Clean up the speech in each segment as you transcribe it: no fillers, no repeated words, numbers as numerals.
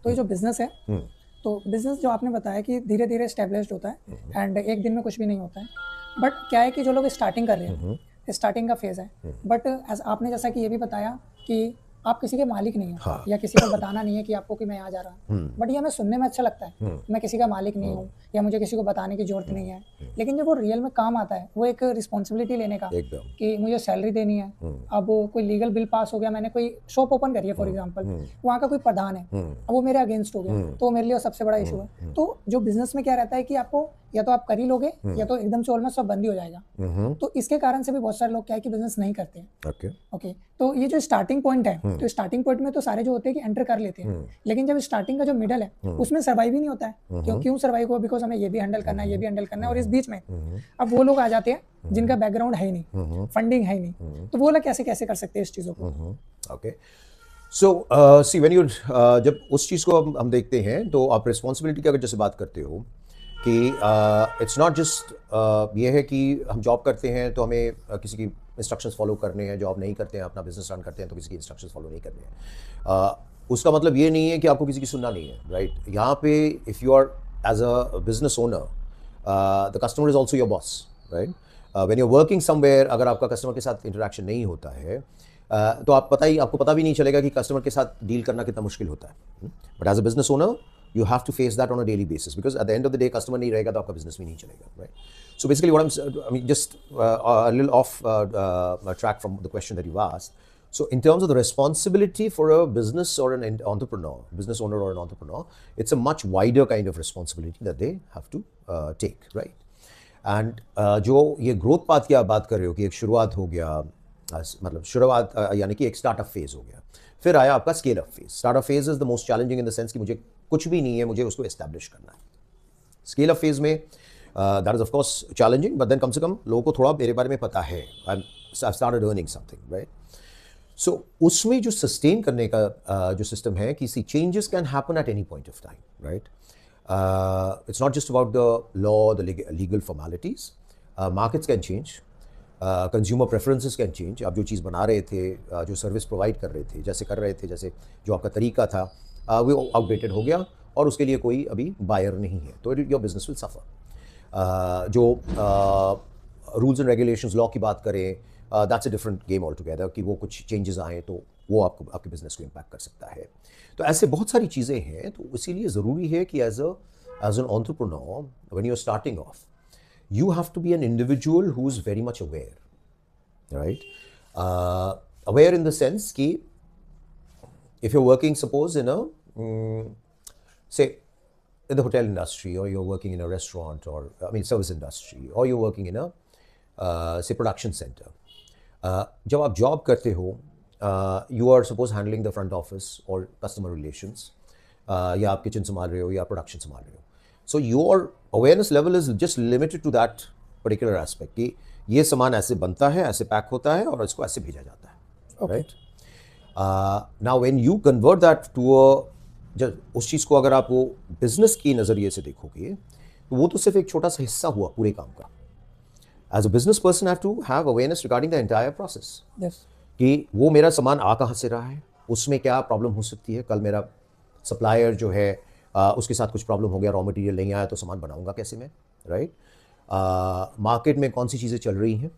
तो ये जो बिजनेस है, तो बिजनेस जो आपने बताया कि धीरे धीरे स्टेब्लिश्ड होता है एंड एक दिन में कुछ भी नहीं होता है, बट क्या है कि जो लोग स्टार्टिंग कर रहे हैं, स्टार्टिंग का फेज है, बट आपने जैसा कि ये भी बताया कि आप किसी के मालिक नहीं हो, हाँ। या किसी को बताना नहीं है कि आपको कि मैं यहाँ जा रहा हूँ, बट ये हमें सुनने में अच्छा लगता है, मैं किसी का मालिक नहीं हूँ या मुझे किसी को बताने की जरूरत नहीं है, लेकिन जब वो रियल में काम आता है, वो एक रिस्पॉन्सिबिलिटी लेने का एकदम। कि मुझे सैलरी देनी है, अब कोई लीगल बिल पास हो गया, मैंने कोई शॉप ओपन करी है फॉर एग्जांपल, वहाँ का कोई प्रधान है, अब वो मेरे अगेंस्ट हो गया, तो मेरे लिए वो सबसे बड़ा इशू है। तो जो बिजनेस में क्या रहता है कि आपको या तो आप कर ही लोगे या तो एकदम से ऑलमोस्ट सब बंद ही हो जाएगा, तो इसके कारण से भी बहुत सारे लोग क्या है कि बिजनेस नहीं करते हैं। ओके, तो ये जो स्टार्टिंग पॉइंट है, तो स्टार्टिंग पॉइंट में तो सारे जो होते हैं कि एंटर कर लेते हैं, लेकिन जब स्टार्टिंग का जो मिडल है उसमें सर्वाइव ही नहीं होता है। क्यों सर्वाइव हुआ? बिकॉज हमें ये भी हैंडल करना है, ये भी हैंडल करना है, और इस बीच में अब वो लोग आ जाते हैं जिनका बैकग्राउंड है ही नहीं, फंडिंग है ही नहीं, तो वो लोग कैसे कैसे कर सकते हैं इस चीजों को? Okay, so see when you जब उस चीज़ को हम देखते हैं, तो आप रिस्पॉन्सिबिलिटी की अगर जैसे बात करते हो कि इट्स नॉट जस्ट ये है कि हम जॉब करते हैं तो हमें किसी की इंस्ट्रक्शंस फॉलो करने हैं, जॉब नहीं करते हैं, अपना बिजनेस रन करते हैं तो किसी की इंस्ट्रक्शंस फॉलो नहीं करने हैं। उसका मतलब ये नहीं है कि आपको किसी की सुनना नहीं है, राइट? यहाँ पे if you are as a business owner, the customer is also your boss, right? When you are working somewhere, अगर आपका कस्टमर के साथ इंटरेक्शन नहीं होता है, तो आपको पता भी नहीं चलेगा कि कस्टमर के साथ डील करना कितना मुश्किल होता है। But as a business owner you have to face that on a daily basis, because at the end of the day customer नहीं रहेगा तो आपका business भी नहीं चलेगा, right? So basically what I mean, just a little off track from the question that you asked. So in terms of the responsibility for a business or an entrepreneur, business owner or an entrepreneur, it's a much wider kind of responsibility that they have to take, right? And जो ये growth path की आप बात कर रहे हो कि एक शुरुआत हो गया, मतलब शुरुआत यानी कि एक स्टार्टअप फेज हो गया, फिर आया आपका scale up phase. Startup phase is the most challenging in the sense कि मुझे कुछ भी नहीं है, मुझे उसको एस्टैब्लिश करना है। स्केल अप फेज में that is of course challenging, but then कम से कम लोगों को थोड़ा मेरे बारे में पता है, I started earning something, right? So उसमें जो सस्टेन करने का जो सिस्टम है कि see changes can happen at any point of time, right? It's not just about the law, the legal formalities, markets can change, consumer preferences can change. आप जो चीज़ बना रहे थे, जो सर्विस प्रोवाइड कर रहे थे, जैसे कर रहे थे, जैसे जो आपका तरीका था, वो आउटडेटेड हो गया और उसके लिए कोई अभी बायर नहीं है, तो योर बिजनेस विल सफ़र। जो रूल्स एंड रेगुलेशंस, लॉ की बात करें, that's a different game all together, कि वो कुछ चेंजेस आए तो वो आपके बिजनेस को इम्पैक्ट कर सकता है। तो ऐसे बहुत सारी चीज़ें हैं, तो इसीलिए ज़रूरी है कि as an entrepreneur, when you are starting off, you have to be an individual who is very much aware, right? Aware in the sense कि if you're working, suppose in a say in the hotel industry, or you're working in a restaurant, or I mean service industry, or you're working in a say production center, जब आप job करते हो, you are suppose handling the front office or customer relations, या आप kitchen संभाल रहे हो या प्रोडक्शन संभाल रहे हो, so your awareness level is just limited to that particular aspect कि ये सामान ऐसे बनता है, ऐसे पैक होता है और इसको ऐसे भेजा जाता है, right? Now when you convert that to जब उस चीज़ को अगर आप वो बिजनेस की नज़रिए से देखोगे, तो वो तो सिर्फ एक छोटा सा हिस्सा हुआ पूरे काम का। As a business person, I have to have awareness regarding the entire process. Yes. कि वो मेरा सामान आ कहाँ से रहा है, उसमें क्या प्रॉब्लम हो सकती है, कल मेरा सप्लायर जो है उसके साथ कुछ प्रॉब्लम हो गया, रॉ मटेरियल नहीं आया, तो सामान बनाऊंगा कैसे मैं, राइट? मार्केट में कौन सी चीज़ें चल रही हैं,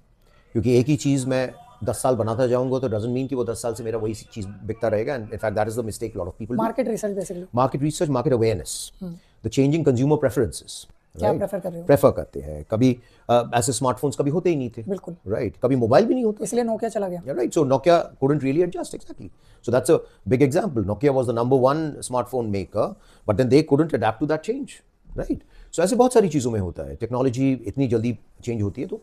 क्योंकि एक ही चीज़ मैं 10 साल बनाता जाऊंगा तो डजंट मीन कि वो 10 साल से मेरा वही चीज़ बिकता रहेगा। And in fact that is the mistake lot of people. Market research basically, market research, market awareness, the changing consumer preferences, क्या प्रेफर कर रहे हो? प्रेफर करते हैं। कभी ऐसे स्मार्टफोन्स कभी होते ही नहीं थे, बिल्कुल, राइट? कभी मोबाइल भी नहीं होता, इसलिए नोकिया चला गया, right? So Nokia couldn't really adjust, exactly. So that's a big example. Nokia was the number one smartphone maker, but then they couldn't adapt to that change, right? So ऐसे बहुत सारी चीज़ों में होता है, टेक्नोलॉजी इतनी जल्दी चेंज होती है। तो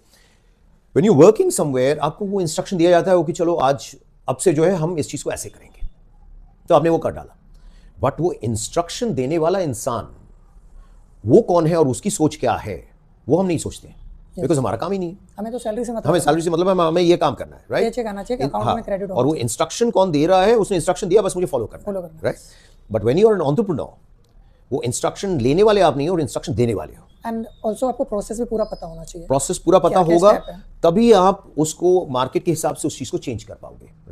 when you're working somewhere, आपको वो इंस्ट्रक्शन दिया जाता है कि चलो आज अब से जो है हम इस चीज़ को ऐसे करेंगे, तो आपने वो कर डाला, बट वो इंस्ट्रक्शन देने वाला इंसान वो कौन है और उसकी सोच क्या है, वो हम नहीं सोचते हैं, बिकॉज हमारा काम ही नहीं है। हमें तो सैलरी से मतलब, हमें सैलरी से मतलब है, हमें ये काम करना है, राइट? चेक आना चाहिए, अकाउंट में क्रेडिट हो, और वो इंस्ट्रक्शन कौन दे रहा है, उसने इंस्ट्रक्शन दिया, बस मुझे फॉलो करना है, right? But when you are an entrepreneur, वो इंस्ट्रक्शन लेने वाले आप नहीं हो और इंस्ट्रक्शन देने वाले हो। एंड ऑल्सो आपको प्रोसेस भी पूरा पता होना चाहिए, प्रोसेस पूरा पता होगा, तभी आप उसको मार्केट के हिसाब से उस चीज़ को चेंज कर पाओगे।